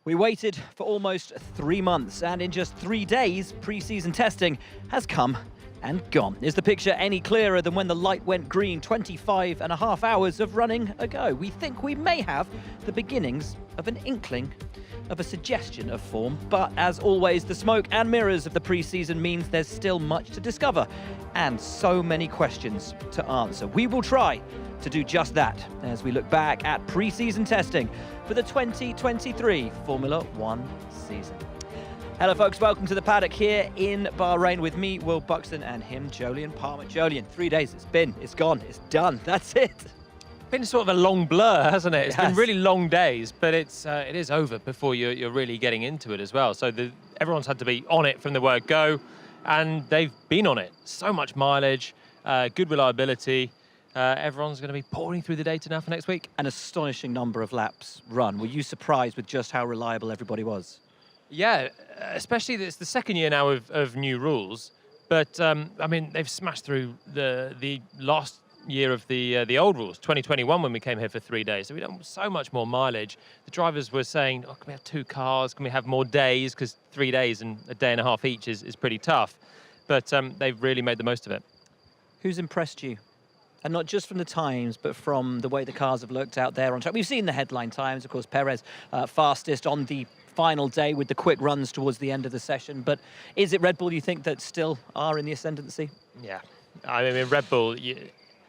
We waited for almost 3 months, and in just 3 days, pre-season testing has come and gone. Is the picture any clearer than when the light went green 25 and a half hours of running ago? We think we may have the beginnings of an inkling of a suggestion of form, but as always, the smoke and mirrors of the pre-season means there's still much to discover and so many questions to answer. We will try to do just that as we look back at pre-season testing for the 2023 Formula One season. Hello folks, welcome to the paddock here in Bahrain with me, Will Buxton, and him, Jolyon Palmer. Jolyon, 3 days it's gone, it's done, that's it. Been sort of a long blur, hasn't it? It's been really long days, but it is over before you're really getting into it as well. So everyone's had to be on it from the word go, and they've been on it. So much mileage, good reliability. Everyone's going to be pouring through the data now for next week. An astonishing number of laps run. Were you surprised with just how reliable everybody was? Yeah, especially it's the second year now of new rules. But I mean, they've smashed through the last year of the old rules, 2021, when we came here for 3 days. So we've done so much more mileage. The drivers were saying, oh, can we have 2 cars? Can we have more days? Because 3 days and a day and a half each is pretty tough. But they've really made the most of it. Who's impressed you? And not just from the times, but from the way the cars have looked out there on track. We've seen the headline times, of course, Perez fastest on the final day with the quick runs towards the end of the session. But is it Red Bull, you think, that still are in the ascendancy? Yeah, I mean, Red Bull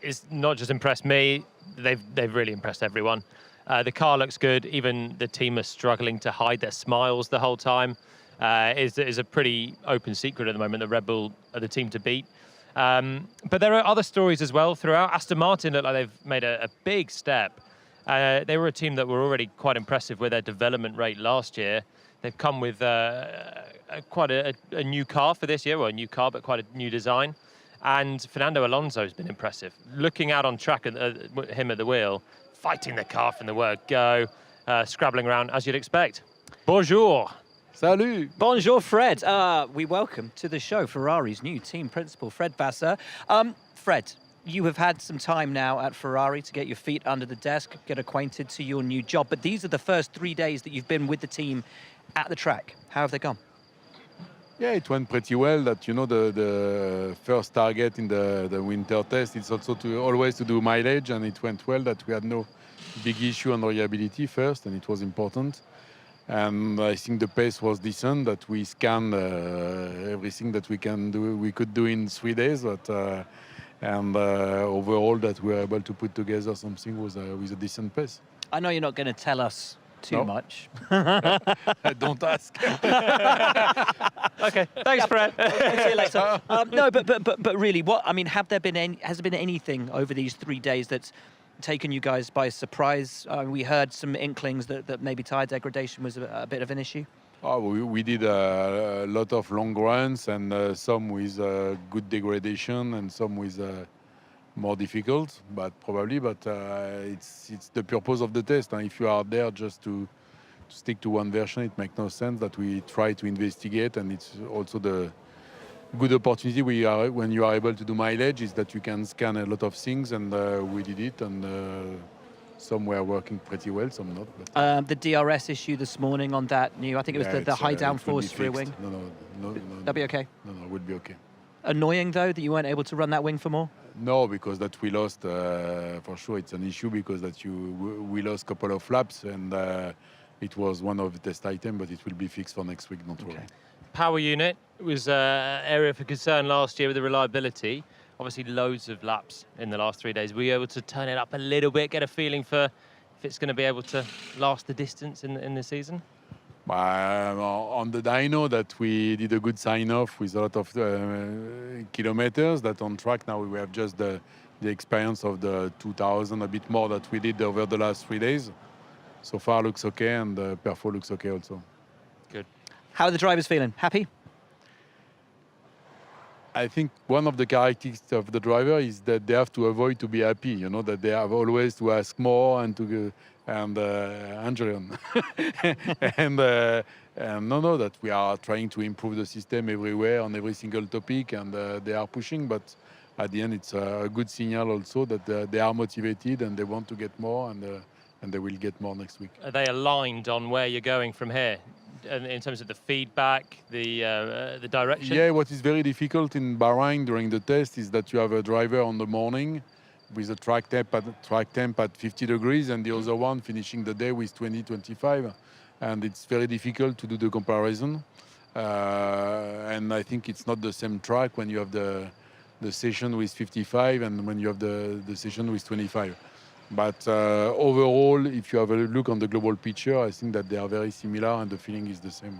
is not just impressed me, they've really impressed everyone. The car looks good, even the team are struggling to hide their smiles the whole time. Is a pretty open secret at the moment that Red Bull are the team to beat. But there are other stories as well throughout. Aston Martin look like they've made a big step. They were a team that were already quite impressive with their development rate last year. They've come with quite a new car for this year, well, a new car, but quite a new design. And Fernando Alonso has been impressive. Looking out on track at him at the wheel, fighting the car from the word go, scrabbling around as you'd expect. Bonjour. Salut! Bonjour, Fred. We welcome to the show Ferrari's new team principal, Fred Vasseur. Fred, you have had some time now at Ferrari to get your feet under the desk, get acquainted to your new job, but these are the first 3 days that you've been with the team at the track. How have they gone? Yeah, it went pretty well. That, you know, the first target in the winter test is also always to do mileage, and it went well. That we had no big issue on reliability first, and it was important. And I think the pace was decent. That we scanned everything that we could do in 3 days. But overall, that we were able to put together something with a decent pace. I know you're not going to tell us too much. Don't ask. Okay, thanks, Fred. See you later. No, but really, has there been anything over these 3 days that's taken you guys by surprise? We heard some inklings that maybe tyre degradation was a bit of an issue. Oh, we did a lot of long runs, and some with good degradation and some with more difficult, but it's the purpose of the test. And if you are there just to stick to one version, it makes no sense. That we try to investigate, and it's also the good opportunity when you are able to do mileage is that you can scan a lot of things, and we did it, and some were working pretty well, some not. But the DRS issue this morning on that new, I think it was the high downforce rear wing. No. That'll be okay? No, it would be okay. Annoying, though, that you weren't able to run that wing for more? No, because that we lost, for sure it's an issue, because that we lost a couple of laps, and it was one of the test items, but it will be fixed for next week, don't worry. Power unit was an area for concern last year with the reliability. Obviously, loads of laps in the last 3 days. Were you able to turn it up a little bit, get a feeling for if it's going to be able to last the distance in the season? On the dyno, that we did a good sign-off with a lot of kilometers. That on track now we have just the experience of the 2,000, a bit more that we did over the last 3 days. So far looks okay, and the perfo looks okay also. Good. How are the drivers feeling? Happy? I think one of the characteristics of the driver is that they have to avoid to be happy. You know, that they have always to ask more and Angelion. that we are trying to improve the system everywhere on every single topic, and they are pushing. But at the end, it's a good signal also that they are motivated and they want to get more, and and they will get more next week. Are they aligned on where you're going from here, in terms of the feedback, the direction? Yeah, what is very difficult in Bahrain during the test is that you have a driver on the morning with a track temp at 50 degrees and the other one finishing the day with 20, 25. And it's very difficult to do the comparison. And I think it's not the same track when you have the session with 55 and when you have the session with 25. But overall, if you have a look on the global picture, I think that they are very similar and the feeling is the same.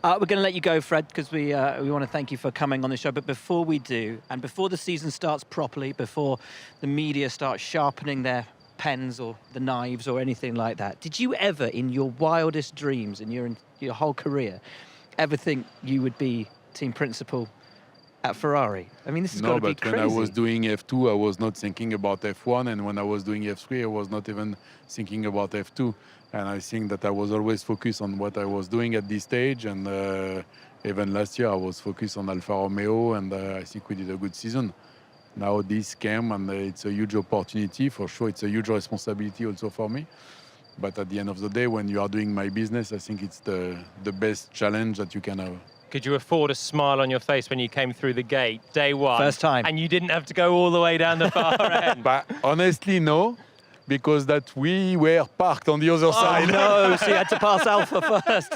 We're going to let you go, Fred, because we want to thank you for coming on the show. But before we do, and before the season starts properly, before the media starts sharpening their pens or the knives or anything like that, did you ever, in your wildest dreams, in your whole career, ever think you would be team principal at Ferrari? I mean, this has got to be crazy. No, but when I was doing F2, I was not thinking about F1, and when I was doing F3, I was not even thinking about F2. And I think that I was always focused on what I was doing at this stage, and even last year I was focused on Alfa Romeo, and I think we did a good season. Now this came, and it's a huge opportunity. For sure, it's a huge responsibility also for me. But at the end of the day, when you are doing my business, I think it's the best challenge that you can have. Could you afford a smile on your face when you came through the gate, day one? First time. And you didn't have to go all the way down the far end? But honestly, no, because that we were parked on the other side. No, so you had to pass Alfa first.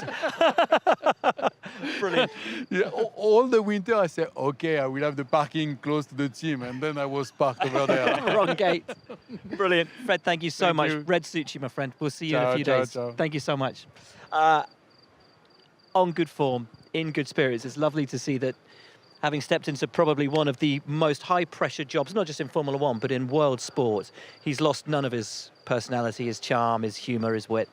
Brilliant. Yeah, all the winter I said, okay, I will have the parking close to the team, and then I was parked over there. Wrong gate. Brilliant. Fred, thank you so much. you. Red suits you, my friend. We'll see you in Ciao, a few ciao, days. ciao. Thank you so much. On good form, in good spirits. It's lovely to see that, having stepped into probably one of the most high-pressure jobs, not just in Formula One, but in world sport, he's lost none of his personality, his charm, his humour, his wit.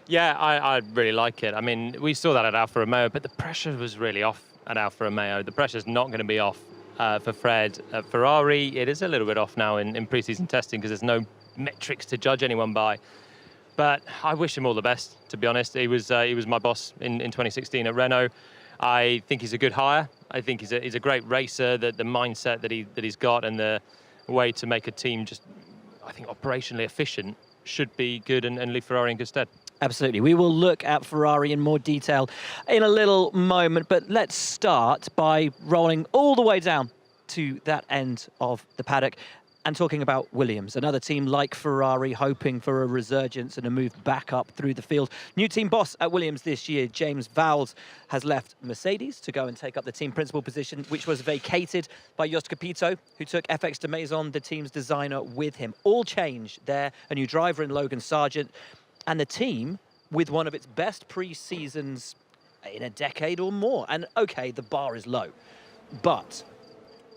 Yeah, I really like it. I mean, we saw that at Alfa Romeo, but the pressure was really off at Alfa Romeo. The pressure's not going to be off for Fred. At Ferrari, it is a little bit off now in pre-season testing because there's no metrics to judge anyone by. But I wish him all the best, to be honest. He was my boss in 2016 at Renault. I think he's a good hire. I think he's a great racer. The mindset that he's got and the way to make a team just, I think, operationally efficient should be good and leave Ferrari in good stead. Absolutely. We will look at Ferrari in more detail in a little moment, but let's start by rolling all the way down to that end of the paddock and talking about Williams, another team like Ferrari hoping for a resurgence and a move back up through the field. New team boss at Williams this year, James Vowles, has left Mercedes to go and take up the team principal position, which was vacated by Jost Capito, who took FX de Maison, the team's designer, with him. All change there, a new driver in Logan Sargent, and the team with one of its best pre-seasons in a decade or more. And okay, the bar is low, but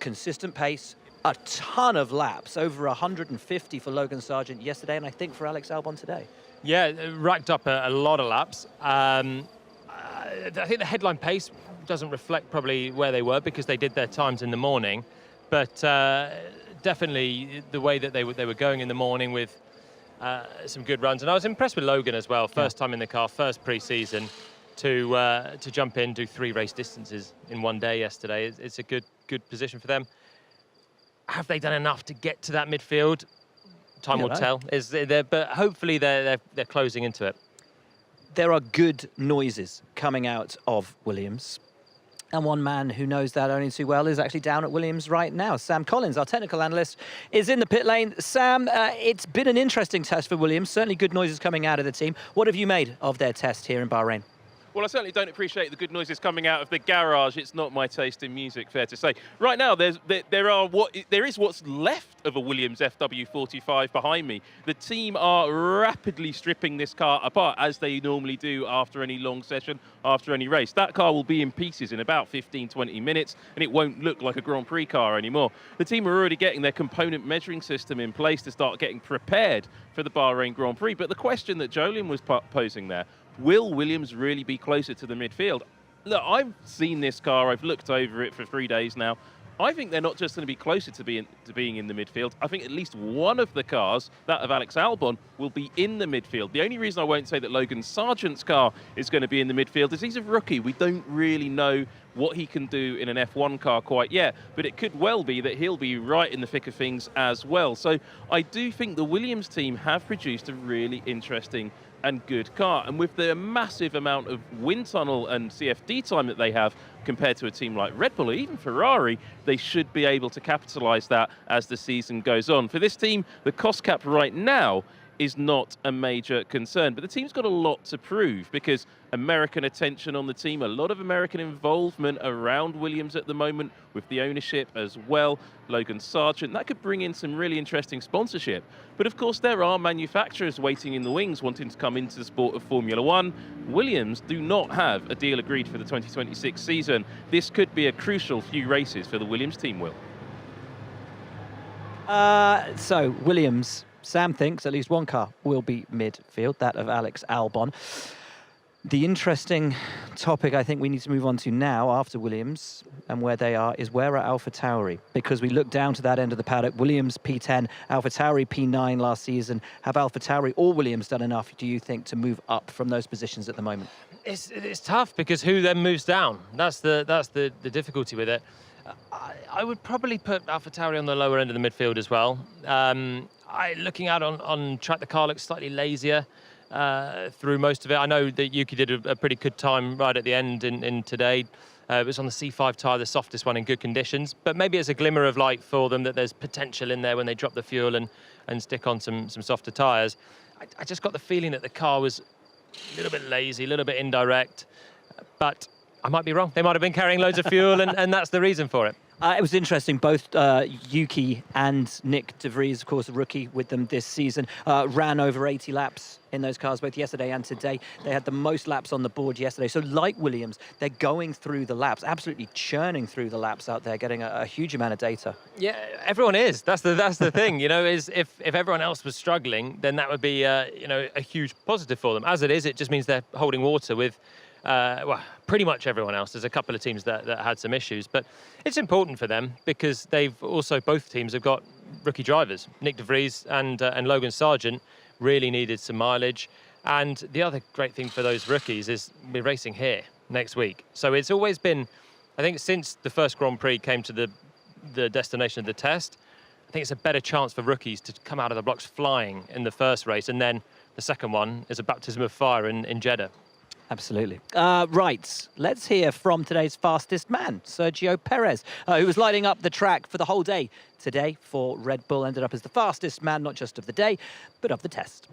consistent pace, a ton of laps, over 150 for Logan Sargent yesterday, and I think for Alex Albon today. Yeah, racked up a lot of laps. I think the headline pace doesn't reflect probably where they were because they did their times in the morning, but definitely the way that they were going in the morning with some good runs. And I was impressed with Logan as well. First time in the car, first pre-season, to jump in, do 3 race distances in one day yesterday. It's a good position for them. Have they done enough to get to that midfield? Time will tell. But hopefully they're closing into it. There are good noises coming out of Williams. And one man who knows that only too well is actually down at Williams right now. Sam Collins, our technical analyst, is in the pit lane. Sam, it's been an interesting test for Williams. Certainly good noises coming out of the team. What have you made of their test here in Bahrain? Well, I certainly don't appreciate the good noises coming out of the garage. It's not my taste in music, fair to say. Right now, there is what's left of a Williams FW45 behind me. The team are rapidly stripping this car apart, as they normally do after any long session, after any race. That car will be in pieces in about 15, 20 minutes, and it won't look like a Grand Prix car anymore. The team are already getting their component measuring system in place to start getting prepared for the Bahrain Grand Prix. But the question that Jolien was posing there, will Williams really be closer to the midfield? Look, I've seen this car. I've looked over it for 3 days now. I think they're not just going to be closer to being in the midfield. I think at least one of the cars, that of Alex Albon, will be in the midfield. The only reason I won't say that Logan Sargent's car is going to be in the midfield is he's a rookie. We don't really know what he can do in an F1 car quite yet, but it could well be that he'll be right in the thick of things as well. So I do think the Williams team have produced a really interesting and good car. And with the massive amount of wind tunnel and CFD time that they have compared to a team like Red Bull or even Ferrari, they should be able to capitalise that as the season goes on. For this team, the cost cap right now is not a major concern, but the team's got a lot to prove because American attention on the team, a lot of American involvement around Williams at the moment with the ownership as well. Logan Sargent, that could bring in some really interesting sponsorship. But of course there are manufacturers waiting in the wings wanting to come into the sport of Formula One. Williams do not have a deal agreed for the 2026 season. This could be a crucial few races for the Williams team, Will. So Williams, Sam thinks at least one car will be midfield, that of Alex Albon. The interesting topic I think we need to move on to now after Williams and where they are is where are AlphaTauri? Because we look down to that end of the paddock, Williams P10, AlphaTauri P9 last season. Have AlphaTauri or Williams done enough, do you think, to move up from those positions at the moment? It's tough because who then moves down? That's the difficulty with it. I would probably put AlphaTauri on the lower end of the midfield as well. Looking out on track, the car looks slightly lazier through most of it. I know that Yuki did a pretty good time right at the end in today. It was on the C5 tyre, the softest one in good conditions. But maybe it's a glimmer of light for them that there's potential in there when they drop the fuel and stick on some softer tyres. I just got the feeling that the car was a little bit lazy, a little bit indirect. But I might be wrong. They might have been carrying loads of fuel and that's the reason for it. It was interesting, both Yuki and Nick De Vries, of course, a rookie with them this season, ran over 80 laps in those cars, both yesterday and today. They had the most laps on the board yesterday. So like Williams, they're going through the laps, absolutely churning through the laps out there, getting a huge amount of data. Yeah, everyone is. That's the thing, you know, is if everyone else was struggling, then that would be, a huge positive for them. As it is, it just means they're holding water with well, pretty much everyone else. There's a couple of teams that had some issues, but it's important for them because they've also, both teams have got rookie drivers. Nick De Vries and Logan Sargent really needed some mileage. And the other great thing for those rookies is we're racing here next week. So it's always been, I think since the first Grand Prix came to the destination of the test, I think it's a better chance for rookies to come out of the blocks flying in the first race. And then the second one is a baptism of fire in Jeddah. Absolutely. Right, let's hear from today's fastest man, Sergio Perez, who was lighting up the track for the whole day today for Red Bull. Ended up as the fastest man, not just of the day, but of the test.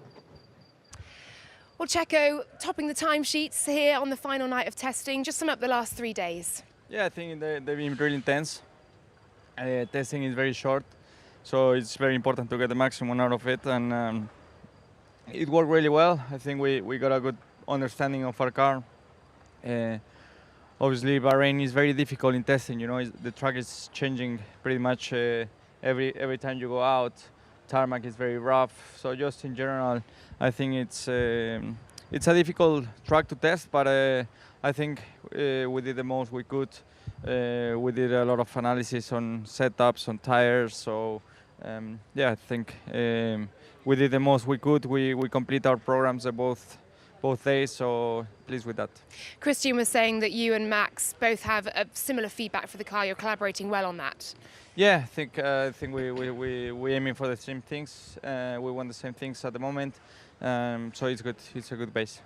Well, Checo topping the timesheets here on the final night of testing. Just sum up the last 3 days. Yeah, I think they've been really intense. Testing is very short, so it's very important to get the maximum out of it. And it worked really well. I think we got a good understanding of our car. Obviously, Bahrain is very difficult in testing. You know, the track is changing pretty much every time you go out. Tarmac is very rough. So just in general, I think it's a difficult track to test. But I think we did the most we could. We did a lot of analysis on setups, on tires. So yeah, I think we did the most we could. We complete our programs at both days, so pleased with that. Christian was saying that you and Max both have a similar feedback for the car. You're collaborating well on that. Yeah, I think we aiming for the same things. We want the same things at the moment, so it's good. It's a good base.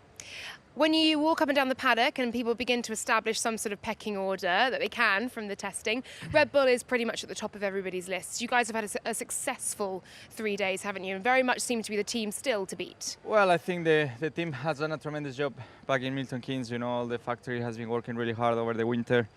When you walk up and down the paddock and people begin to establish some sort of pecking order that they can from the testing, Red Bull is pretty much at the top of everybody's list. You guys have had a successful 3 days, haven't you? And very much seem to be the team still to beat. Well, I think the team has done a tremendous job back in Milton Keynes. You know, the factory has been working really hard over the winter.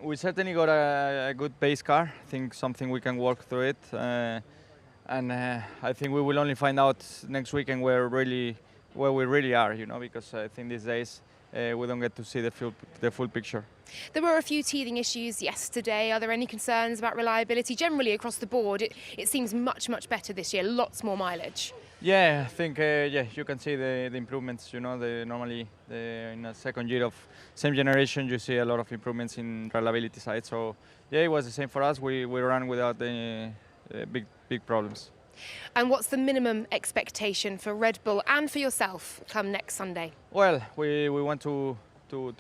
We certainly got a good base car. I think something we can work through it. And I think we will only find out next weekend where really where we really are, you know, because I think these days we don't get to see the full picture. There were a few teething issues yesterday. Are there any concerns about reliability? Generally across the board, it seems much, much better this year, lots more mileage. Yeah, I think you can see the improvements. You know, normally in a second year of same generation, you see a lot of improvements in reliability side. So yeah, it was the same for us. We ran without any big problems. And what's the minimum expectation for Red Bull and for yourself come next Sunday? Well, we want to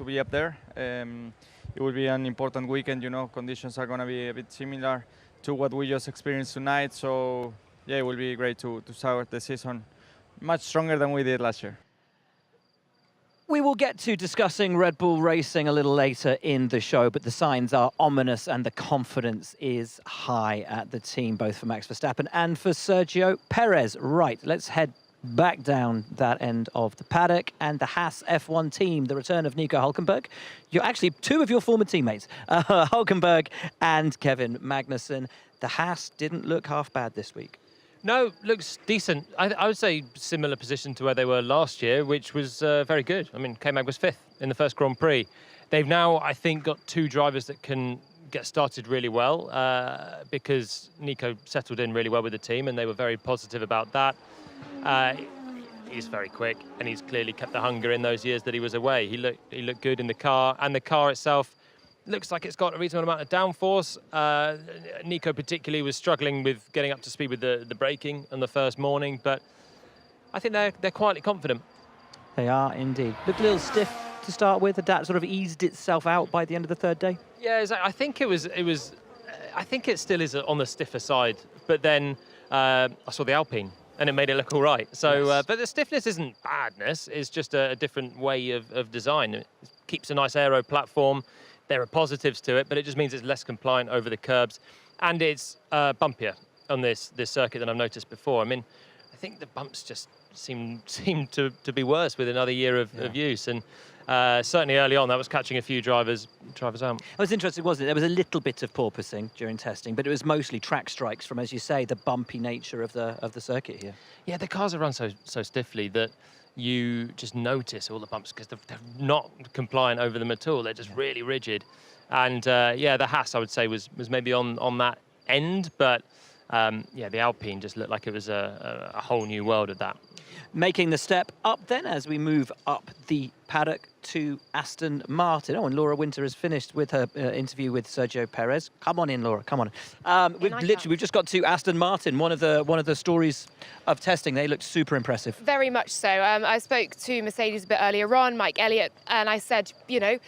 be up there. It will be an important weekend. You know, conditions are going to be a bit similar to what we just experienced tonight. So yeah, it will be great to start the season much stronger than we did last year. We will get to discussing Red Bull Racing a little later in the show, but the signs are ominous and the confidence is high at the team, both for Max Verstappen and for Sergio Perez. Right, let's head back down that end of the paddock and the Haas F1 team, the return of Nico Hülkenberg. You're actually two of your former teammates, Hülkenberg and Kevin Magnussen. The Haas didn't look half bad this week. No, looks decent. I would say similar position to where they were last year, which was very good. I mean, K-Mag was 5th in the first Grand Prix. They've now, I think, got 2 drivers that can get started really well because Nico settled in really well with the team and they were very positive about that. He's very quick and he's clearly kept the hunger in those years that he was away. He looked good in the car, and the car itself looks like it's got a reasonable amount of downforce. Nico particularly was struggling with getting up to speed with the braking on the first morning, but I think they're quietly confident. They are indeed. Looked a little stiff to start with. Had that sort of eased itself out by the end of the third day? Yeah, I think it was. I think it still is on the stiffer side. But then I saw the Alpine, and it made it look all right. So, Yes. but the stiffness isn't badness. It's just a different way of design. It keeps a nice aero platform. There are positives to it, but it just means it's less compliant over the curbs, and it's bumpier on this circuit than I've noticed before. I mean, I think the bumps just seem to be worse with another year of use, and certainly early on that was catching a few drivers out. It was interesting, wasn't it? There was a little bit of porpoising during testing, but it was mostly track strikes from, as you say, the bumpy nature of the circuit here. Yeah, the cars are run so stiffly that you just notice all the bumps because they're not compliant over them at all. They're just really rigid. And yeah, the Haas, I would say, was maybe on that end, but yeah, the Alpine just looked like it was a whole new world of that. Making the step up then as we move up the paddock to Aston Martin. Oh, and Laura Winter has finished with her interview with Sergio Perez. Come on in, Laura, come on. We've just got to Aston Martin, one of the stories of testing. They looked super impressive. Very much so. I spoke to Mercedes a bit earlier on, Mike Elliott, and I said, you know,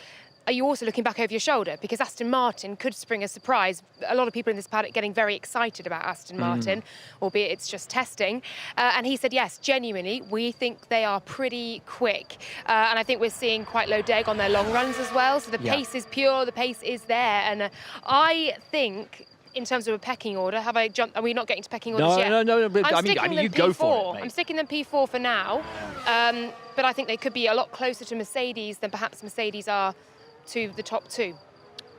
are you also looking back over your shoulder? Because Aston Martin could spring a surprise. A lot of people in this paddock getting very excited about Aston Martin, albeit it's just testing. And he said, yes, genuinely, we think they are pretty quick. And I think we're seeing quite low deg on their long runs as well. So the pace is pure, the pace is there. And I think, in terms of a pecking order, have I jumped? Are we not getting to pecking orders yet? No. But I mean, you go for it, mate. I'm sticking them P4 for now. But I think they could be a lot closer to Mercedes than perhaps Mercedes are to the top 2.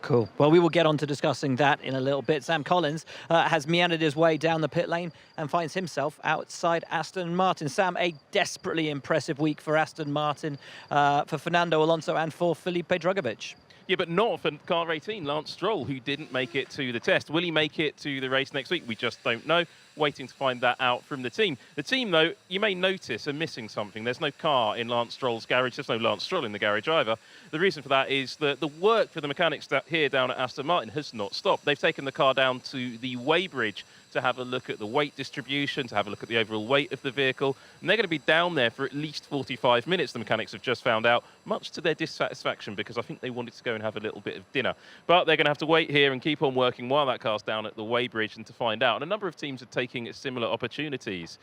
Cool. Well, we will get on to discussing that in a little bit. Sam Collins has meandered his way down the pit lane and finds himself outside Aston Martin. Sam, a desperately impressive week for Aston Martin, for Fernando Alonso and for Felipe Drugovich. Yeah, but not for car 18, Lance Stroll, who didn't make it to the test. Will he make it to the race next week? We just don't know. Waiting to find that out from the team. The team, though, you may notice are missing something. There's no car in Lance Stroll's garage. There's no Lance Stroll in the garage either. The reason for that is that the work for the mechanics here down at Aston Martin has not stopped. They've taken the car down to the weighbridge to have a look at the weight distribution, to have a look at the overall weight of the vehicle. And they're going to be down there for at least 45 minutes, the mechanics have just found out, much to their dissatisfaction, because I think they wanted to go and have a little bit of dinner. But they're going to have to wait here and keep on working while that car's down at the weighbridge and to find out. And a number of teams are taking similar opportunities.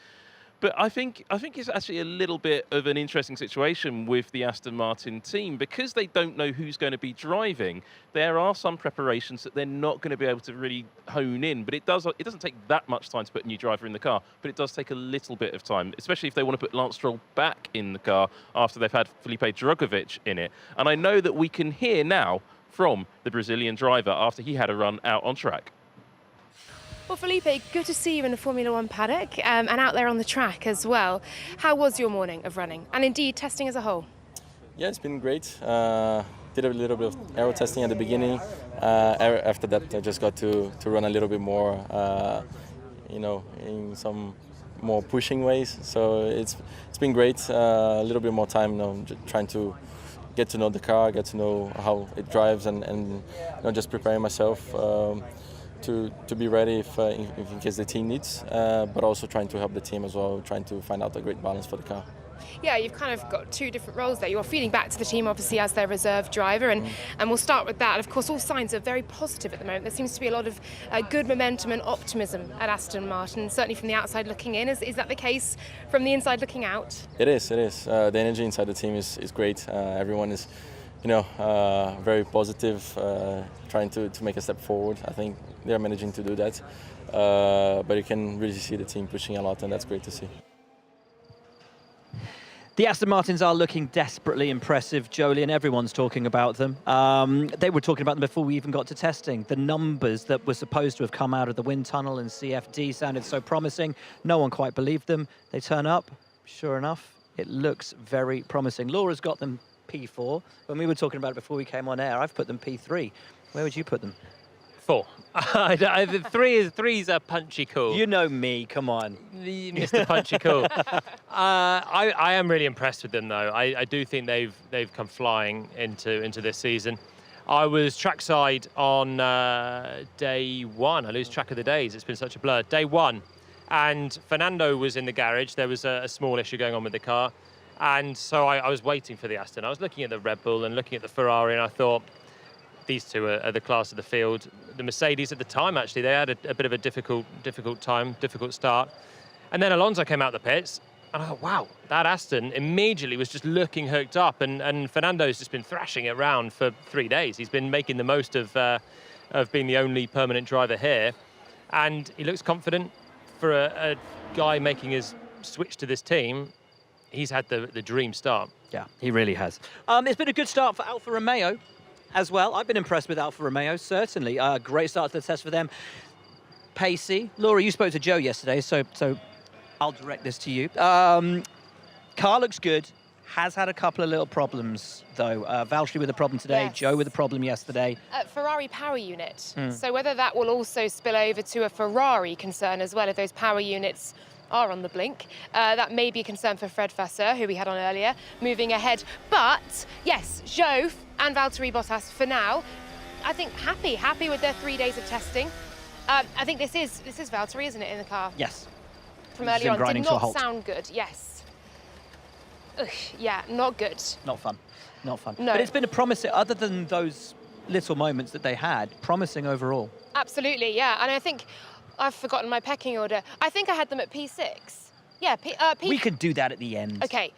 But I think it's actually a little bit of an interesting situation with the Aston Martin team because they don't know who's going to be driving. There are some preparations that they're not going to be able to really hone in, but it doesn't take that much time to put a new driver in the car, but it does take a little bit of time, especially if they want to put Lance Stroll back in the car after they've had Felipe Drugovich in it. And I know that we can hear now from the Brazilian driver after he had a run out on track. Well, Felipe, good to see you in the Formula One paddock and out there on the track as well. How was your morning of running and indeed testing as a whole? Yeah, it's been great. Did a little bit of aero testing at the beginning. After that, I just got to run a little bit more, in some more pushing ways. So it's been great. A little bit more time, trying to get to know the car, get to know how it drives, and just preparing myself to be ready if in case the team needs, but also trying to help the team as well, trying to find out a great balance for the car. Yeah, you've kind of got two different roles there. You're feeding back to the team, obviously, as their reserve driver, and we'll start with that. Of course, all signs are very positive at the moment. There seems to be a lot of good momentum and optimism at Aston Martin, certainly from the outside looking in. Is that the case from the inside looking out? It is. The energy inside the team is great. Everyone is, very positive, trying to make a step forward. I think they're managing to do that. But you can really see the team pushing a lot, and that's great to see. The Aston Martins are looking desperately impressive, Jolie, and everyone's talking about them. They were talking about them before we even got to testing. The numbers that were supposed to have come out of the wind tunnel and CFD sounded so promising. No one quite believed them. They turn up. Sure enough, it looks very promising. Laura's got them P4. When we were talking about it before we came on air, I've put them P3. Where would you put them? 4. Three is a punchy call. You know me, come on. Mr. Punchy Cool. I am really impressed with them, though. I do think they've come flying into this season. I was trackside on day 1. I lose track of the days. It's been such a blur. Day 1, and Fernando was in the garage. There was a small issue going on with the car, and so I was waiting for the Aston. I was looking at the Red Bull and looking at the Ferrari, and I thought, these two are the class of the field. The Mercedes at the time, actually, they had a bit of a difficult start. And then Alonso came out the pits, and I thought, wow, that Aston immediately was just looking hooked up, and Fernando's just been thrashing it around for 3 days. He's been making the most of being the only permanent driver here, and he looks confident for a guy making his switch to this team. He's had the dream start. Yeah, he really has. It's been a good start for Alfa Romeo as well. I've been impressed with Alfa Romeo, certainly. Great start to the test for them. Pacey. Laura, you spoke to Joe yesterday, so I'll direct this to you. Car looks good. Has had a couple of little problems, though. Valtteri with a problem today, Yes. Joe with a problem yesterday. Ferrari power unit. So whether that will also spill over to a Ferrari concern as well, if those power units are on the blink. That may be a concern for Fred Vasseur, who we had on earlier, moving ahead. But, yes, Joe and Valtteri Bottas, for now, I think happy with their 3 days of testing. I think this is Valtteri, isn't it, in the car? Yes. From This is earlier him on. grinding Did to a not halt. sound good, yes. Ugh, yeah, not good. Not fun. Not fun. No. But it's been a promising, other than those little moments that they had, promising overall. Absolutely, yeah. And I think I've forgotten my pecking order. I think I had them at P6. Yeah, P. We could do that at the end. Okay.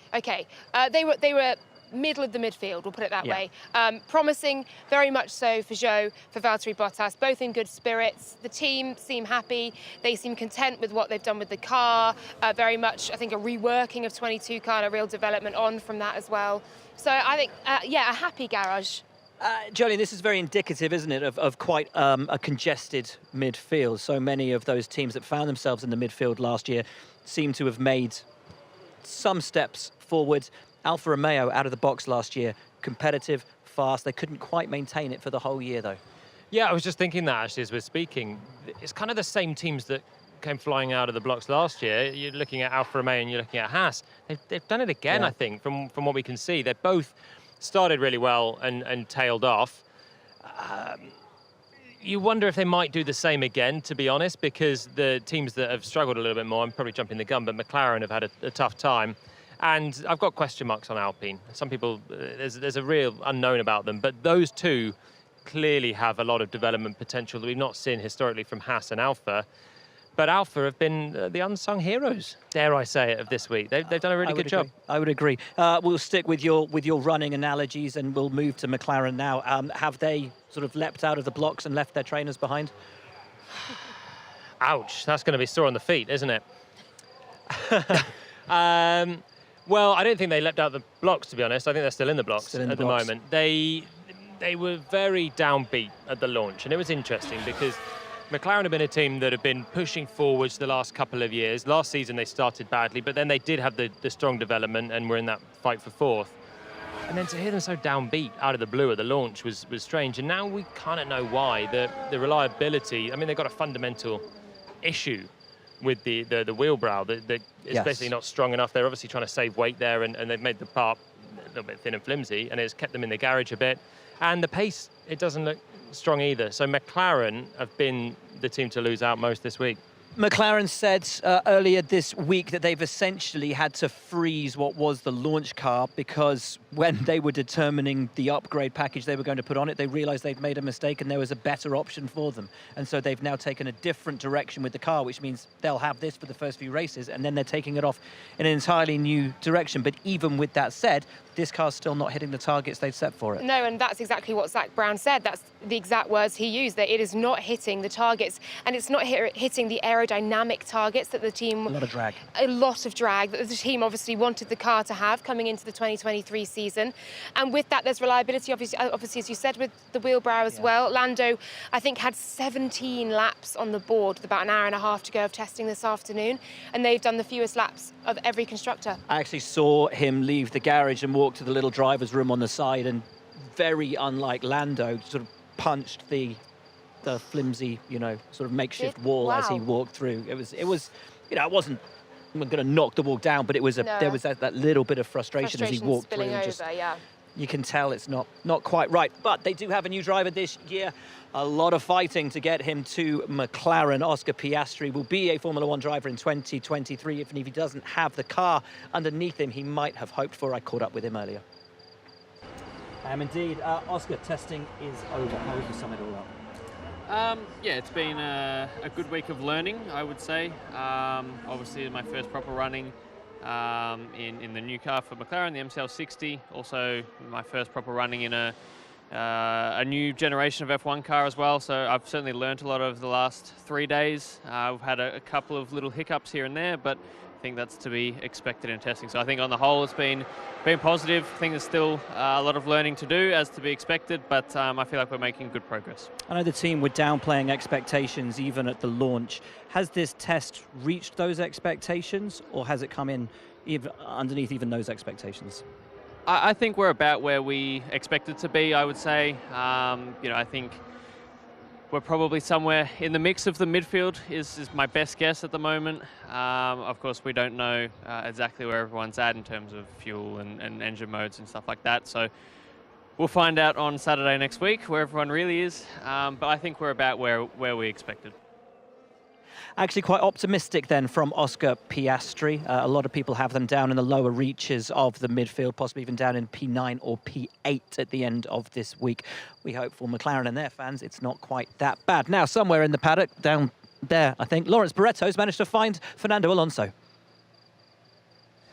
They were middle of the midfield, we'll put it that Yeah. way. Promising, very much so for Joe, for Valtteri Bottas, both in good spirits. The team seem happy. They seem content with what they've done with the car. Very much, I think, a reworking of 22 car and a real development on from that as well. So I think, a happy garage. Jolien, this is very indicative, isn't it, of quite a congested midfield. So many of those teams that found themselves in the midfield last year seem to have made some steps forward. Alfa Romeo out of the box last year, competitive, fast. They couldn't quite maintain it for the whole year, though. Yeah, I was just thinking that, actually, as we're speaking. It's kind of the same teams that came flying out of the blocks last year. You're looking at Alfa Romeo and you're looking at Haas. They've done it again, Yeah. I think, from what we can see. They both started really well and tailed off. You wonder if they might do the same again, to be honest, because the teams that have struggled a little bit more, I'm probably jumping the gun, but McLaren have had a tough time. And I've got question marks on Alpine. Some people, there's a real unknown about them, but those two clearly have a lot of development potential that we've not seen historically from Haas and Alfa. But Alfa have been the unsung heroes, dare I say it, of this week. They've done a really good job. I would agree. We'll stick with your running analogies and we'll move to McLaren now. Have they sort of leapt out of the blocks and left their trainers behind? Ouch, that's going to be sore on the feet, isn't it? Well, I don't think they leapt out the blocks, to be honest. I think they're still in the blocks at the moment. They were very downbeat at the launch, and it was interesting because McLaren have been a team that have been pushing forwards the last couple of years. Last season they started badly, but then they did have the strong development and were in that fight for fourth. And then to hear them so downbeat out of the blue at the launch was strange. And now we kind of know why. The reliability, I mean, they've got a fundamental issue with the wheel brow that it's basically not strong enough. They're obviously trying to save weight there, and they've made the part a little bit thin and flimsy, and it's kept them in the garage a bit. And the pace, it doesn't look strong either. So McLaren have been the team to lose out most this week. McLaren said earlier this week that they've essentially had to freeze what was the launch car because when they were determining the upgrade package they were going to put on it, they realized they'd made a mistake and there was a better option for them. And so they've now taken a different direction with the car, which means they'll have this for the first few races and then they're taking it off in an entirely new direction. But even with that said, this car's still not hitting the targets they've set for it. No, and that's exactly what Zach Brown said. That's the exact words he used, that it is not hitting the targets and it's not hitting the aerodynamic targets that the team... A lot of drag. A lot of drag that the team obviously wanted the car to have coming into the 2023 season. And with that, there's reliability, obviously as you said, with the wheel brow as well. Lando, I think, had 17 laps on the board with about an hour and a half to go of testing this afternoon. And they've done the fewest laps of every constructor. I actually saw him leave the garage and walk to the little driver's room on the side, and very unlike Lando, sort of punched the flimsy, sort of makeshift wall as he walked through. It was, it wasn't going to knock the wall down, but it was there was that little bit of frustration as he walked through. You can tell it's not quite right. But they do have a new driver this year. A lot of fighting to get him to McLaren. Oscar Piastri will be a Formula One driver in 2023. If he doesn't have the car underneath him, he might have hoped for. I caught up with him earlier. Indeed. Oscar, testing is over. How would you sum it all up? Yeah, it's been a good week of learning, I would say. Obviously, my first proper running in the new car for McLaren, the MCL60. Also, my first proper running in a new generation of F1 car as well. So I've certainly learned a lot over the last 3 days. I've had a couple of little hiccups here and there, but I think that's to be expected in testing. So I think on the whole it's been positive. I think there's still a lot of learning to do, as to be expected, but I feel like we're making good progress. I know the team were downplaying expectations even at the launch. Has this test reached those expectations, or has it come in underneath even those expectations? I think we're about where we expected to be, I would say. I think we're probably somewhere in the mix of the midfield is my best guess at the moment. Of course, we don't know exactly where everyone's at in terms of fuel and engine modes and stuff like that. So we'll find out on Saturday next week where everyone really is. But I think we're about where we expected. Actually quite optimistic then from Oscar Piastri. A lot of people have them down in the lower reaches of the midfield, possibly even down in P9 or P8 at the end of this week. We hope for McLaren and their fans it's not quite that bad. Now, somewhere in the paddock, down there, I think, Lawrence Barretto's managed to find Fernando Alonso.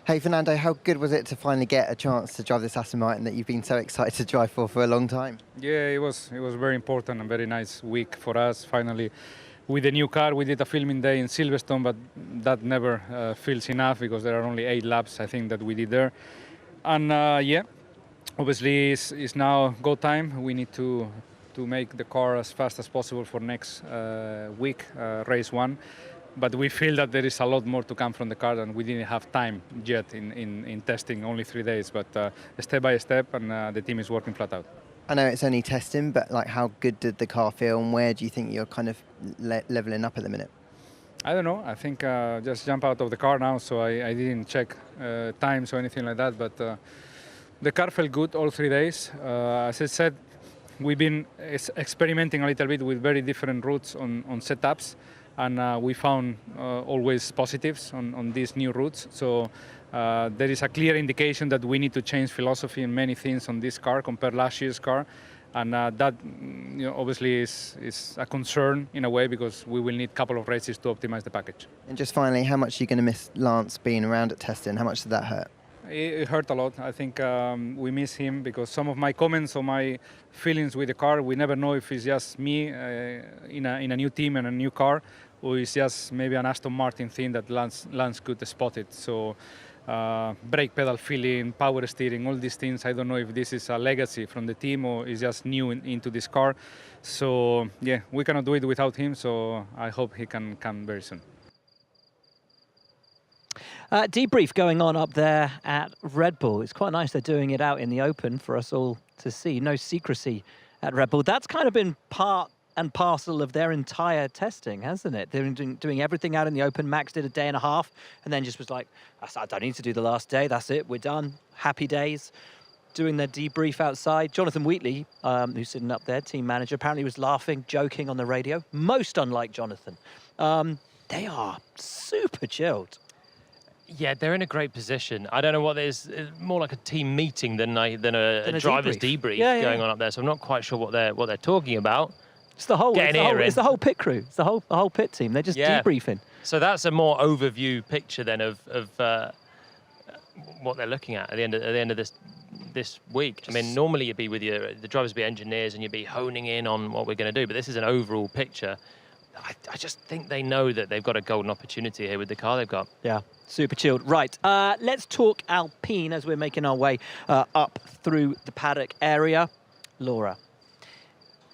Hey Fernando, how good was it to finally get a chance to drive this Aston Martin that you've been so excited to drive for a long time? Yeah, it was very important and very nice week for us. Finally, with the new car, we did a filming day in Silverstone, but that never feels enough because there are only 8 laps, I think, that we did there. And yeah, obviously it's now go time. We need to make the car as fast as possible for next week, race 1. But we feel that there is a lot more to come from the car, and we didn't have time yet in testing, only 3 days. But step by step, and the team is working flat out. I know it's only testing, but like, how good did the car feel, and where do you think you're kind of leveling up at the minute? I don't know. I think just jump out of the car now, so I didn't check times or anything like that. But the car felt good all 3 days. As I said, we've been experimenting a little bit with very different routes on setups, and we found always positives on these new routes. So there is a clear indication that we need to change philosophy in many things on this car compared to last year's car, and that obviously is a concern in a way, because we will need a couple of races to optimize the package. And just finally, how much are you going to miss Lance being around at testing? How much did that hurt? It hurt a lot. I think we miss him because some of my comments or my feelings with the car, we never know if it's just me in a new team and a new car, or it's just maybe an Aston Martin thing that Lance could spot it. So brake pedal feeling, power steering, all these things. I don't know if this is a legacy from the team or is just new into this car. So yeah, we cannot do it without him. So I hope he can come very soon. Debrief going on up there at Red Bull. It's quite nice they're doing it out in the open for us all to see. No secrecy at Red Bull. That's kind of been part and parcel of their entire testing, hasn't it? They're doing everything out in the open. Max did a day and a half and then just was like, I don't need to do the last day. That's it. We're done. Happy days. Doing their debrief outside. Jonathan Wheatley, who's sitting up there, team manager, apparently was laughing, joking on the radio. Most unlike Jonathan. They are super chilled. Yeah, they're in a great position. I don't know what it is. It's more like a team meeting than a driver's debrief going on up there. So I'm not quite sure what they're talking about. It's the whole pit crew. It's the whole pit team. They're just debriefing. So that's a more overview picture then of what they're looking at the end of this week. I mean, normally you'd be with the drivers, be engineers, and you'd be honing in on what we're going to do. But this is an overall picture. I just think they know that they've got a golden opportunity here with the car they've got. Yeah, super chilled. Right, let's talk Alpine as we're making our way up through the paddock area. Laura,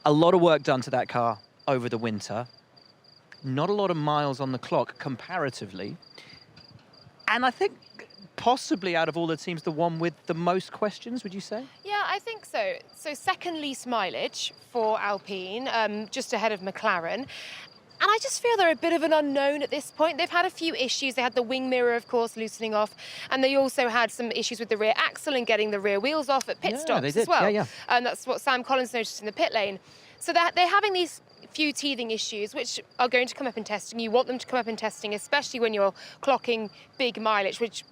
a lot of work done to that car over the winter. Not a lot of miles on the clock comparatively. And I think possibly out of all the teams, the one with the most questions, would you say? Yeah, I think so. So second least mileage for Alpine, just ahead of McLaren. And I just feel they're a bit of an unknown at this point. They've had a few issues. They had the wing mirror, of course, loosening off. And they also had some issues with the rear axle and getting the rear wheels off at pit stops as well. Yeah. And that's what Sam Collins noticed in the pit lane. So they're having these few teething issues, which are going to come up in testing. You want them to come up in testing, especially when you're clocking big mileage, which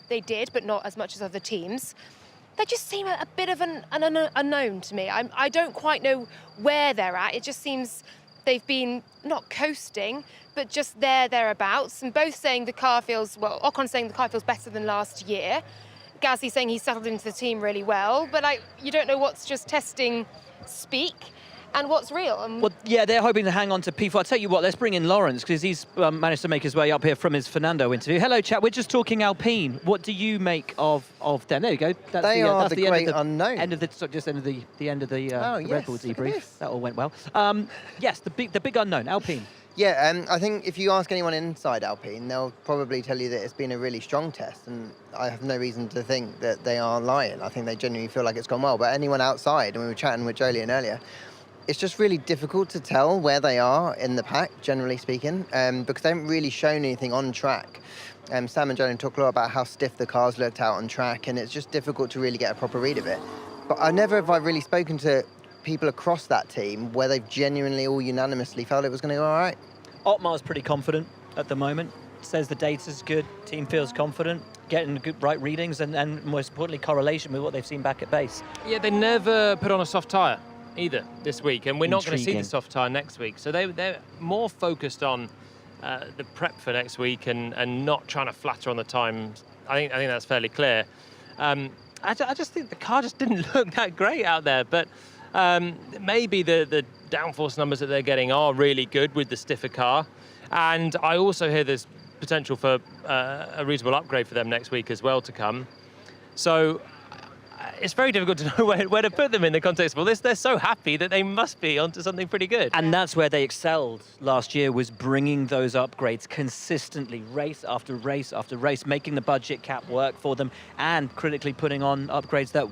they did, but not as much as other teams. They just seem a bit of an unknown to me. I don't quite know where they're at. It just seems they've been not coasting, but just thereabouts. And both saying the car feels, well, Ocon saying the car feels better than last year. Gasly saying he's settled into the team really well. But you don't know what's just testing speak and what's real. Well, yeah, they're hoping to hang on to P4. I'll tell you what, let's bring in Lawrence, because he's managed to make his way up here from his Fernando interview. Hello, chat. We're just talking Alpine. What do you make of them? There you go. That's they are the great unknown. End of the end of the Red Bull debrief. That all went well. Yes, the big unknown, Alpine. Yeah, I think if you ask anyone inside Alpine, they'll probably tell you that it's been a really strong test, and I have no reason to think that they are lying. I think they genuinely feel like it's gone well. But anyone outside, and we were chatting with Jolien earlier, it's just really difficult to tell where they are in the pack, generally speaking, because they haven't really shown anything on track. Sam and Jolien talk a lot about how stiff the cars looked out on track, and it's just difficult to really get a proper read of it. But I never have really spoken to people across that team where they've genuinely all unanimously felt it was going to go all right. Otmar's pretty confident at the moment. Says the data's good, team feels confident, getting good right readings, and most importantly, correlation with what they've seen back at base. Yeah, they never put on a soft tyre either this week, and we're not going to see the soft tyre next week. So they're more focused on the prep for next week and not trying to flatter on the times. I think that's fairly clear. I just think the car just didn't look that great out there, but maybe the downforce numbers that they're getting are really good with the stiffer car. And I also hear there's potential for a reasonable upgrade for them next week as well to come. So it's very difficult to know where to put them in the context of all this. They're so happy that they must be onto something pretty good. And that's where they excelled last year, was bringing those upgrades consistently, race after race after race, making the budget cap work for them, and critically putting on upgrades that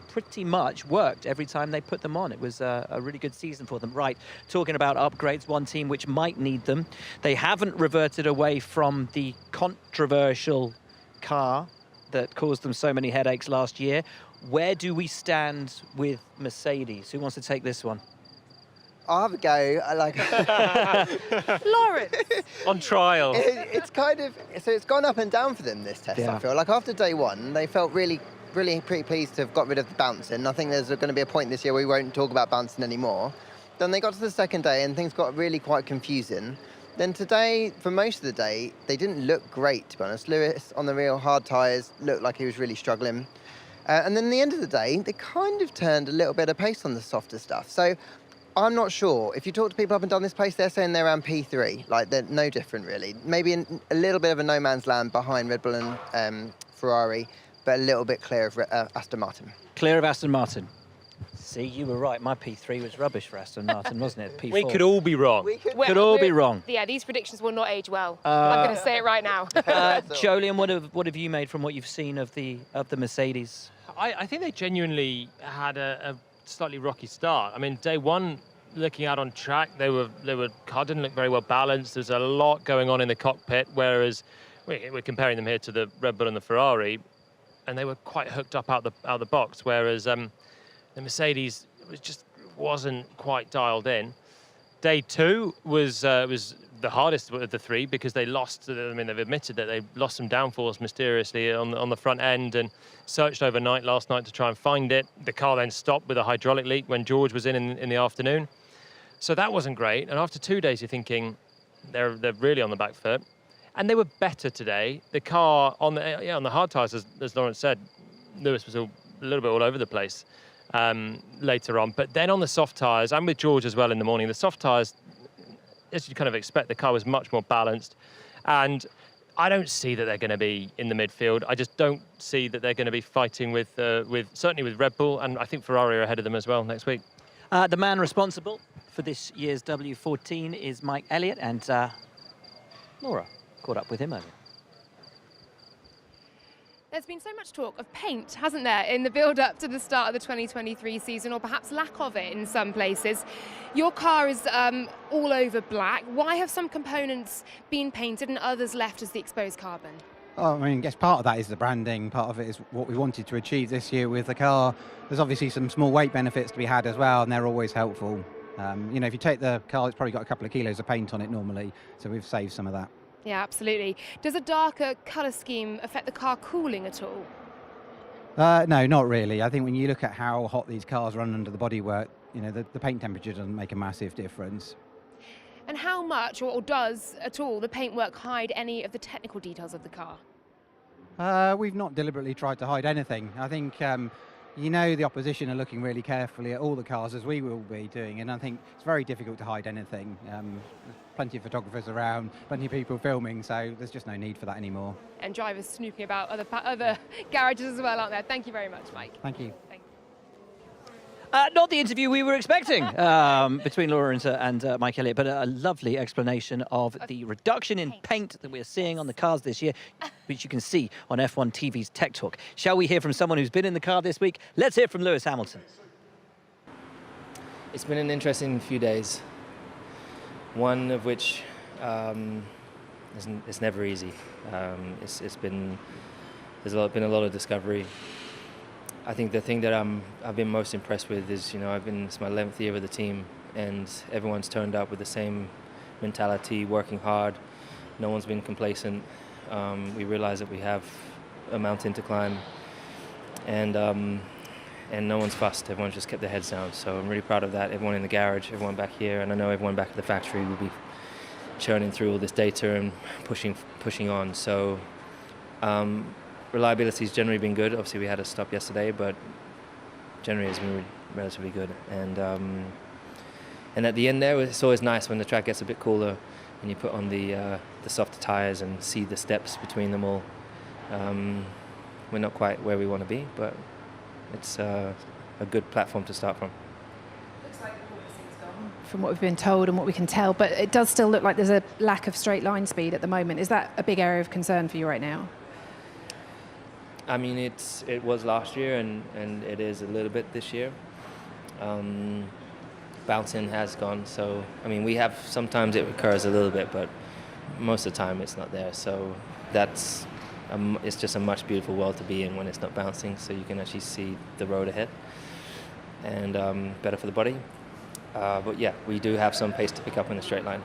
pretty much worked every time they put them on. It was a really good season for them. Right, talking about upgrades, one team which might need them. They haven't reverted away from the controversial car that caused them so many headaches last year. Where do we stand with Mercedes? Who wants to take this one? I'll have a go. I like Lawrence. On trial. It's kind of, so it's gone up and down for them this test, I feel. Like after day one, they felt really pretty pleased to have got rid of the bouncing. I think there's going to be a point this year where we won't talk about bouncing anymore. Then they got to the second day and things got really quite confusing. Then today, for most of the day, they didn't look great, to be honest. Lewis on the real hard tyres looked like he was really struggling. And then at the end of the day, they kind of turned a little bit of pace on the softer stuff. So I'm not sure. If you talk to people up and down this place, they're saying they're around P3. Like, they're no different, really. Maybe a little bit of a no man's land behind Red Bull and Ferrari, but a little bit clear of Aston Martin. Clear of Aston Martin. See, you were right. My P3 was rubbish for Aston Martin, wasn't it? P4. We could all be wrong. Could all be wrong. Yeah, these predictions will not age well. I'm going to say it right now. Jolyon, what have you made from what you've seen of the Mercedes? I think they genuinely had a slightly rocky start. I mean, day one, looking out on track, car didn't look very well balanced. There's a lot going on in the cockpit, whereas we're comparing them here to the Red Bull and the Ferrari, and they were quite hooked up out the box, whereas the Mercedes wasn't quite dialed in. Day two was the hardest of the three because they lost. I mean, they've admitted that they lost some downforce mysteriously on the front end and searched overnight last night to try and find it. The car then stopped with a hydraulic leak when George was in the afternoon. So that wasn't great. And after 2 days, you're thinking they're really on the back foot. And they were better today. The car on the hard tyres, as Lawrence said, Lewis was a little bit all over the place later on. But then on the soft tyres, and with George as well in the morning, the soft tyres, as you kind of expect, the car was much more balanced. And I don't see that they're going to be in the midfield. I just don't see that they're going to be fighting with certainly with Red Bull, and I think Ferrari are ahead of them as well next week. The man responsible for this year's W14 is Mike Elliott, and Laura caught up with him earlier. There's been so much talk of paint, hasn't there, in the build-up to the start of the 2023 season, or perhaps lack of it in some places. Your car is all over black. Why have some components been painted and others left as the exposed carbon? Oh, I mean, I guess part of that is the branding, part of it is what we wanted to achieve this year with the car. There's obviously some small weight benefits to be had as well, and they're always helpful. You know, if you take the car, it's probably got a couple of kilos of paint on it normally, so we've saved some of that. Yeah, absolutely. Does a darker colour scheme affect the car cooling at all? No, not really. I think when you look at how hot these cars run under the bodywork, you know, the paint temperature doesn't make a massive difference. And how much, or does at all, the paintwork hide any of the technical details of the car? We've not deliberately tried to hide anything. I think, you know, the opposition are looking really carefully at all the cars, as we will be doing, and I think it's very difficult to hide anything. There's plenty of photographers around, plenty of people filming, so there's just no need for that anymore. And drivers snooping about other garages as well, aren't there? Thank you very much, Mike. Thank you. Not the interview we were expecting between Laura and Mike Elliott, but a lovely explanation of the reduction in paint that we're seeing on the cars this year, which you can see on F1 TV's Tech Talk. Shall we hear from someone who's been in the car this week? Let's hear from Lewis Hamilton. It's been an interesting few days, one of which it's never easy. There's been a lot of discovery. I think the thing that I've been most impressed with is, you know, it's my 11th year with the team, and everyone's turned up with the same mentality, working hard. No one's been complacent. We realize that we have a mountain to climb, and no one's fussed. Everyone's just kept their heads down. So I'm really proud of that. Everyone in the garage, everyone back here, and I know everyone back at the factory will be churning through all this data and pushing on. So. Reliability's generally been good. Obviously, we had a stop yesterday, but generally it's been relatively good. And at the end there, it's always nice when the track gets a bit cooler and you put on the softer tyres and see the steps between them all. We're not quite where we want to be, but it's a good platform to start from. Looks like the gone from what we've been told and what we can tell, but it does still look like there's a lack of straight line speed at the moment. Is that a big area of concern for you right now? I mean, it was last year and it is a little bit this year. Bouncing has gone, so I mean, we have sometimes it occurs a little bit, but most of the time it's not there. So it's just a much beautiful world to be in when it's not bouncing, so you can actually see the road ahead, and better for the body. But yeah, we do have some pace to pick up in a straight line.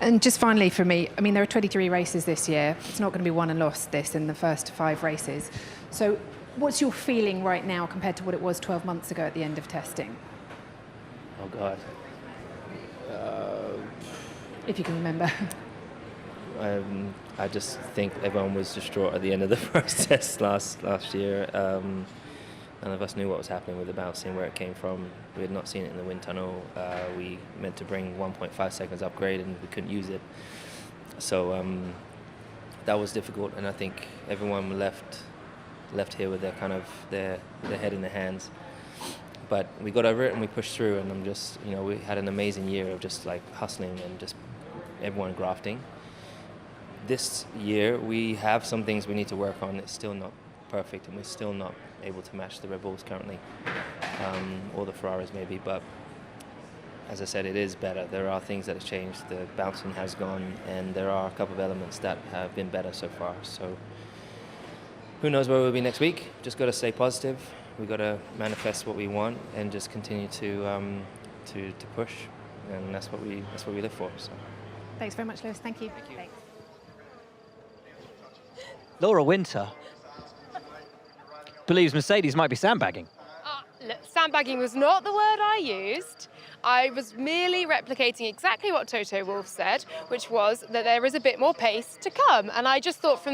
And just finally for me, I mean, there are 23 races this year. It's not going to be won and lost in the first 5 races. So what's your feeling right now compared to what it was 12 months ago at the end of testing? Oh, God. If you can remember. I just think everyone was distraught at the end of the first test last year. None of us knew what was happening with the bouncing, where it came from. We had not seen it in the wind tunnel. We meant to bring 1.5 seconds upgrade and we couldn't use it. So that was difficult, and I think everyone left here with their kind of their head in their hands. But we got over it and we pushed through, and I'm just, you know, we had an amazing year of just like hustling and just everyone grafting. This year we have some things we need to work on. It's still not perfect, and we're still not able to match the Red Bulls currently, or the Ferraris maybe, but as I said, it is better. There are things that have changed. The bouncing has gone, and there are a couple of elements that have been better so far. So who knows where we'll be next week? Just got to stay positive. We've got to manifest what we want and just continue to push, and that's what we live for. So. Thanks very much, Lewis. Thank you. Thanks. Laura Winter believes Mercedes might be sandbagging. Look, sandbagging was not the word I used. I was merely replicating exactly what Toto Wolff said, which was that there is a bit more pace to come. And I just thought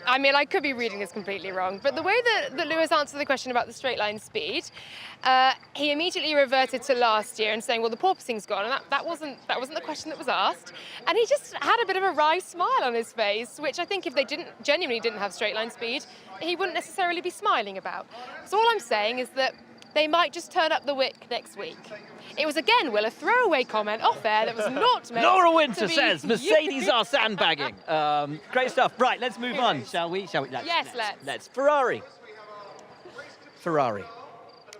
I mean, I could be reading this completely wrong, but the way that Lewis answered the question about the straight line speed, he immediately reverted to last year and saying, well, the porpoising's gone, and that wasn't the question that was asked. And he just had a bit of a wry smile on his face, which I think if they genuinely didn't have straight line speed, he wouldn't necessarily be smiling about. So all I'm saying is that they might just turn up the wick next week. It was, again, Will, a throwaway comment off air that was not meant Laura Winter to be says Mercedes are sandbagging. Great stuff. Right, let's move on, shall we? Yes, let's. Ferrari.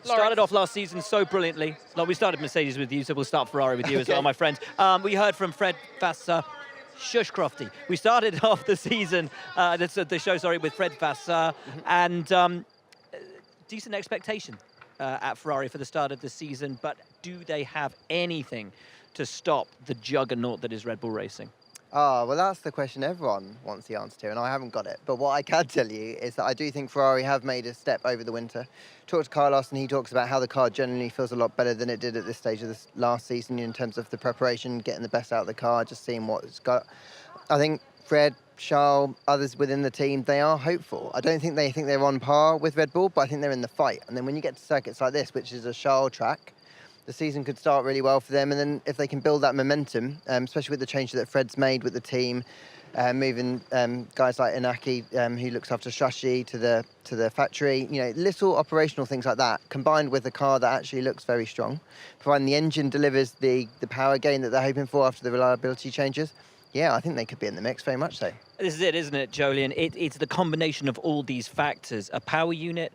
Started off last season so brilliantly. Like, we started Mercedes with you, so we'll start Ferrari with you as well, my friend. We heard from Fred Vasseur. Shush, Crofty. We started off the season, the show, with Fred Vasseur, and decent expectation at Ferrari for the start of the season, but do they have anything to stop the juggernaut that is Red Bull Racing? Well, that's the question everyone wants the answer to, and I haven't got it. But what I can tell you is that I do think Ferrari have made a step over the winter. Talked to Carlos, and he talks about how the car generally feels a lot better than it did at this stage of this last season in terms of the preparation, getting the best out of the car, just seeing what it's got. I think Fred, Charles, others within the team, they are hopeful. I don't think they think they're on par with Red Bull, but I think they're in the fight. And then when you get to circuits like this, which is a Charles track, the season could start really well for them. And then if they can build that momentum, especially with the change that Fred's made with the team, moving guys like Inaki, who looks after Shashi, to the factory, you know, little operational things like that, combined with a car that actually looks very strong, providing the engine delivers the power gain that they're hoping for after the reliability changes. Yeah, I think they could be in the mix, very much so. This is it, isn't it, Jolien? It's the combination of all these factors. A power unit,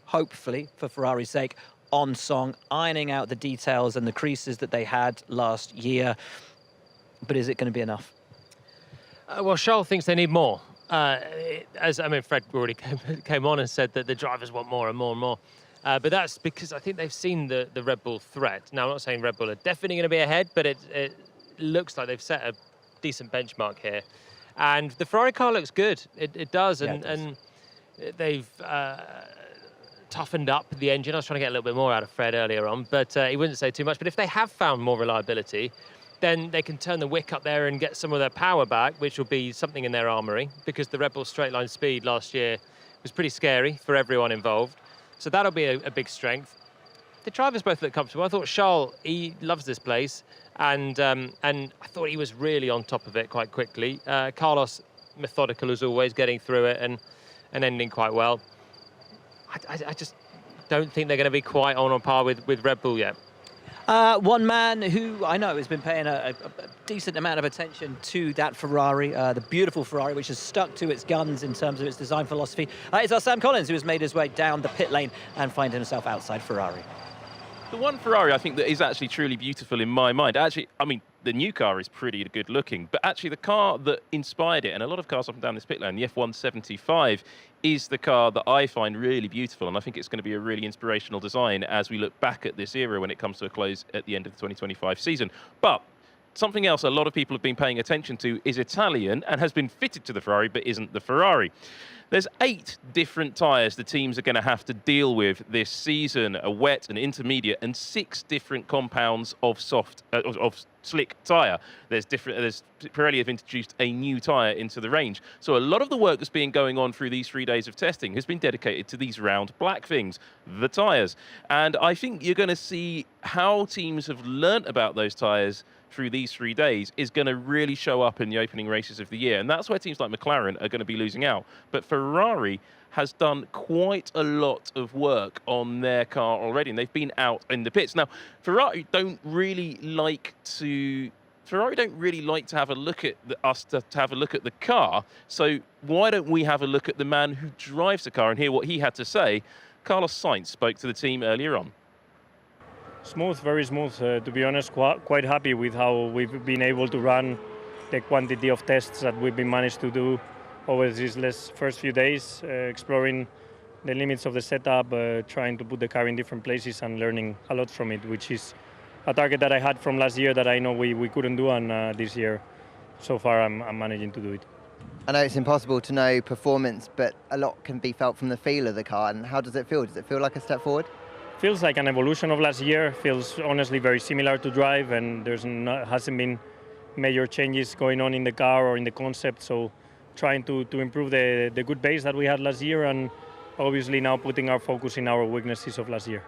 hopefully, for Ferrari's sake, on song, ironing out the details and the creases that they had last year. But is it going to be enough? Well, Charles thinks they need more. Fred already came on and said that the drivers want more and more and more. But that's because I think they've seen the Red Bull threat. Now, I'm not saying Red Bull are definitely going to be ahead, but it looks like they've set a decent benchmark here. And the Ferrari car looks good. It does. Yeah, and they've toughened up the engine. I was trying to get a little bit more out of Fred earlier on, but he wouldn't say too much. But if they have found more reliability, then they can turn the wick up there and get some of their power back, which will be something in their armoury, because the Red Bull straight line speed last year was pretty scary for everyone involved. So that'll be a big strength. The drivers both look comfortable. I thought Charles, he loves this place, and I thought he was really on top of it quite quickly. Carlos, methodical as always, getting through it and ending quite well. I just don't think they're going to be quite on par with Red Bull yet. One man who I know has been paying a decent amount of attention to that Ferrari, the beautiful Ferrari, which has stuck to its guns in terms of its design philosophy, is our Sam Collins, who has made his way down the pit lane and find himself outside Ferrari. The one Ferrari I think that is actually truly beautiful in my mind, actually, I mean, the new car is pretty good looking, but actually the car that inspired it, and a lot of cars up and down this pit lane, the F175, is the car that I find really beautiful, and I think it's going to be a really inspirational design as we look back at this era when it comes to a close at the end of the 2025 season. But something else a lot of people have been paying attention to is Italian and has been fitted to the Ferrari but isn't the Ferrari. There's 8 different tyres the teams are going to have to deal with this season: a wet, an intermediate, and 6 different compounds of slick tyre. Pirelli have introduced a new tyre into the range. So a lot of the work that's been going on through these 3 days of testing has been dedicated to these round black things, the tyres. And I think you're going to see how teams have learnt about those tyres through these 3 days is going to really show up in the opening races of the year. And that's where teams like McLaren are going to be losing out. But Ferrari has done quite a lot of work on their car already, and they've been out in the pits. Now, Ferrari don't really like to have a look at to have a look at the car. So why don't we have a look at the man who drives the car and hear what he had to say? Carlos Sainz spoke to the team earlier on. Smooth, very smooth. To be honest, quite happy with how we've been able to run the quantity of tests that we've been managed to do over these first few days, exploring the limits of the setup, trying to put the car in different places and learning a lot from it, which is a target that I had from last year that I know we couldn't do, and this year, so far, I'm managing to do it. I know it's impossible to know performance, but a lot can be felt from the feel of the car. And how does it feel? Does it feel like a step forward? Feels like an evolution of last year. Feels honestly very similar to drive, and hasn't been major changes going on in the car or in the concept. So trying to improve the good base that we had last year, and obviously now putting our focus in our weaknesses of last year.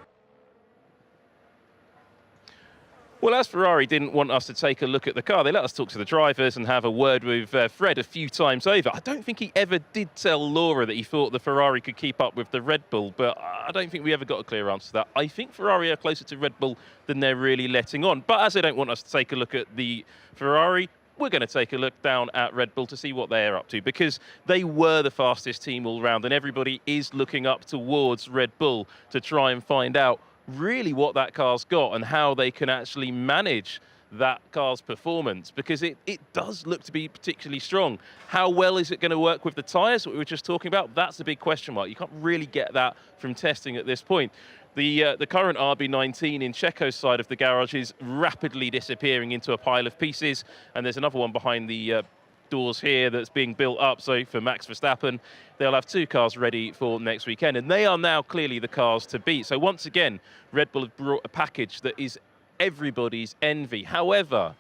Well, as Ferrari didn't want us to take a look at the car, they let us talk to the drivers and have a word with Fred a few times over. I don't think he ever did tell Laura that he thought the Ferrari could keep up with the Red Bull, but I don't think we ever got a clear answer to that. I think Ferrari are closer to Red Bull than they're really letting on. But as they don't want us to take a look at the Ferrari, we're going to take a look down at Red Bull to see what they're up to, because they were the fastest team all round, and everybody is looking up towards Red Bull to try and find out really what that car's got and how they can actually manage that car's performance, because it does look to be particularly strong. How well is it going to work with the tyres, what we were just talking about? That's a big question mark. You can't really get that from testing at this point. The current RB19 in Checo's side of the garage is rapidly disappearing into a pile of pieces, and there's another one behind the doors here that's being built up. So for Max Verstappen, they'll have 2 cars ready for next weekend, and they are now clearly the cars to beat. So once again, Red Bull have brought a package that is everybody's envy. However,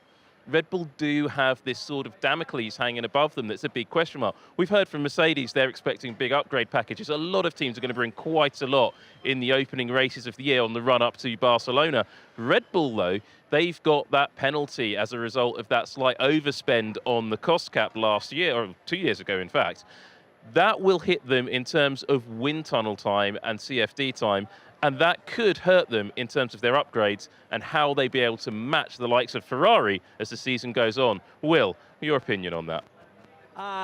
Red Bull do have this sort of Damocles hanging above them that's a big question mark. We've heard from Mercedes they're expecting big upgrade packages. A lot of teams are going to bring quite a lot in the opening races of the year on the run up to Barcelona. Red Bull, though, they've got that penalty as a result of that slight overspend on the cost cap last year, or 2 years ago, in fact. That will hit them in terms of wind tunnel time and CFD time, and that could hurt them in terms of their upgrades and how they be able to match the likes of Ferrari as the season goes on. Will, your opinion on that?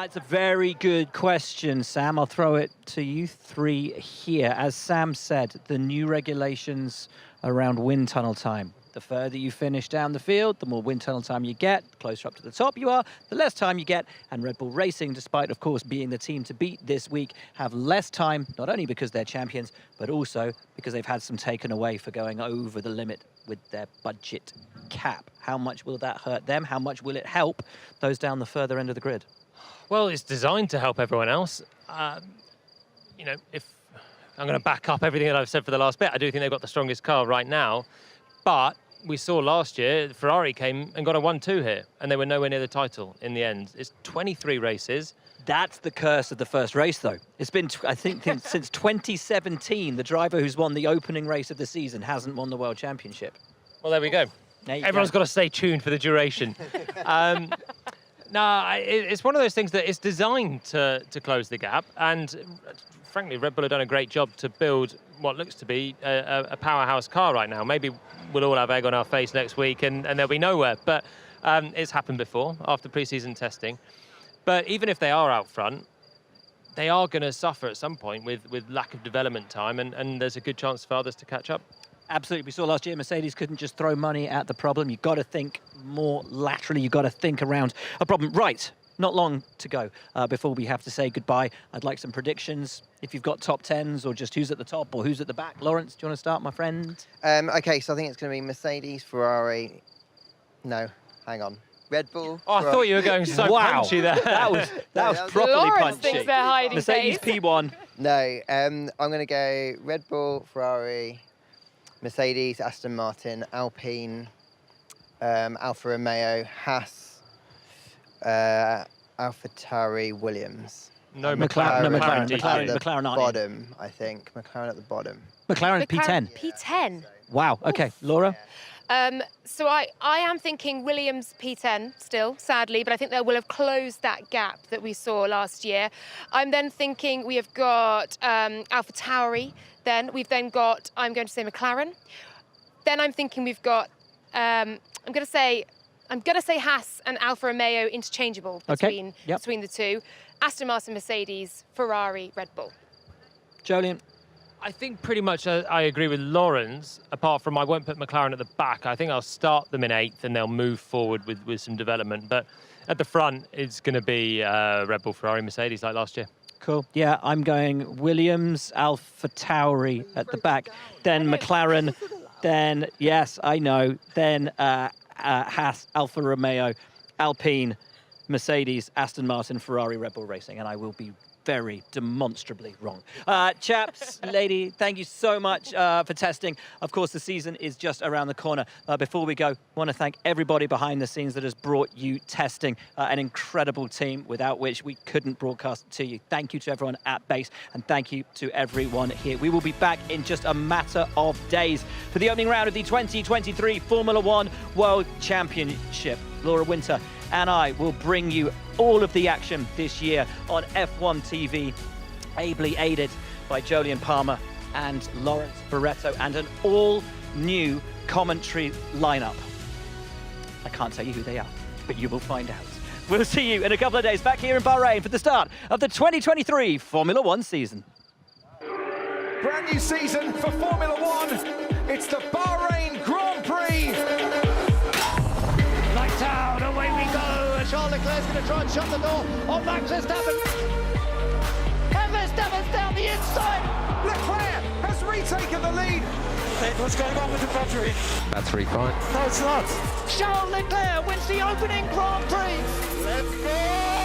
It's a very good question, Sam. I'll throw it to you 3 here. As Sam said, the new regulations around wind tunnel time. The further you finish down the field, the more wind tunnel time you get, the closer up to the top you are, the less time you get. And Red Bull Racing, despite, of course, being the team to beat this week, have less time, not only because they're champions, but also because they've had some taken away for going over the limit with their budget cap. How much will that hurt them? How much will it help those down the further end of the grid? Well, it's designed to help everyone else. You know, if I'm going to back up everything that I've said for the last bit, I do think they've got the strongest car right now. But we saw last year, Ferrari came and got a 1-2 here, and they were nowhere near the title in the end. It's 23 races. That's the curse of the first race, though. It's been, I think, since 2017, the driver who's won the opening race of the season hasn't won the World Championship. Well, there we go. Everyone's got to stay tuned for the duration. No, it's one of those things that is designed to close the gap, and frankly, Red Bull have done a great job to build what looks to be a powerhouse car right now. Maybe we'll all have egg on our face next week and they'll be nowhere, but it's happened before after pre-season testing. But even if they are out front, they are going to suffer at some point with lack of development time, and there's a good chance for others to catch up. Absolutely. We saw last year Mercedes couldn't just throw money at the problem. You've got to think more laterally. You've got to think around a problem. Right. Not long to go before we have to say goodbye. I'd like some predictions. If you've got top 10s or just who's at the top or who's at the back. Lawrence, do you want to start, my friend? Okay, so I think it's going to be Mercedes, Ferrari. No, hang on. Red Bull. Oh, I thought you were going so punchy there. That was properly Lawrence punchy. thinks they're hiding Mercedes face. P1. No, I'm going to go Red Bull, Ferrari, Mercedes, Aston Martin, Alpine, Alfa Romeo, Haas, AlphaTauri, Williams. No, McLaren at McLaren the aren't you? bottom, I think. McLaren at the bottom. McLaren P10. P10. Wow. Okay, Laura. So I am thinking Williams P10 still, sadly, but I think they will have closed that gap that we saw last year. I'm then thinking we have got AlphaTauri. Then we've then got, I'm going to say McLaren. Then I'm thinking we've got, I'm going to say Haas and Alfa Romeo interchangeable between the two. Aston Martin, Mercedes, Ferrari, Red Bull. Jolien. I think pretty much I agree with Lawrence, apart from I won't put McLaren at the back. I think I'll start them in 8th and they'll move forward with some development. But at the front, it's going to be Red Bull, Ferrari, Mercedes like last year. Cool. Yeah, I'm going Williams, AlphaTauri at the back, then McLaren, then, yes, I know, then Haas, Alfa Romeo, Alpine, Mercedes, Aston Martin, Ferrari, Red Bull Racing, and I will be very demonstrably wrong. Chaps, lady, thank you so much for testing. Of course, the season is just around the corner. Before we go, I want to thank everybody behind the scenes that has brought you testing, an incredible team without which we couldn't broadcast it to you. Thank you to everyone at base, and thank you to everyone here. We will be back in just a matter of days for the opening round of the 2023 Formula One World Championship. Laura Winter and I will bring you all of the action this year on F1 TV, ably aided by Jolien Palmer and Lawrence Barretto, and an all-new commentary lineup. I can't tell you who they are, but you will find out. We'll see you in a couple of days back here in Bahrain for the start of the 2023 Formula One season. Brand new season for Formula One. It's the Bahrain Grand Prix. Lights out, away we go. Charles Leclerc's going to try and shut the door on Max Verstappen. And Verstappen's down the inside. Leclerc has retaken the lead. What's going on with the battery? Battery fine. No, it's not. Charles Leclerc wins the opening Grand Prix. Let's go!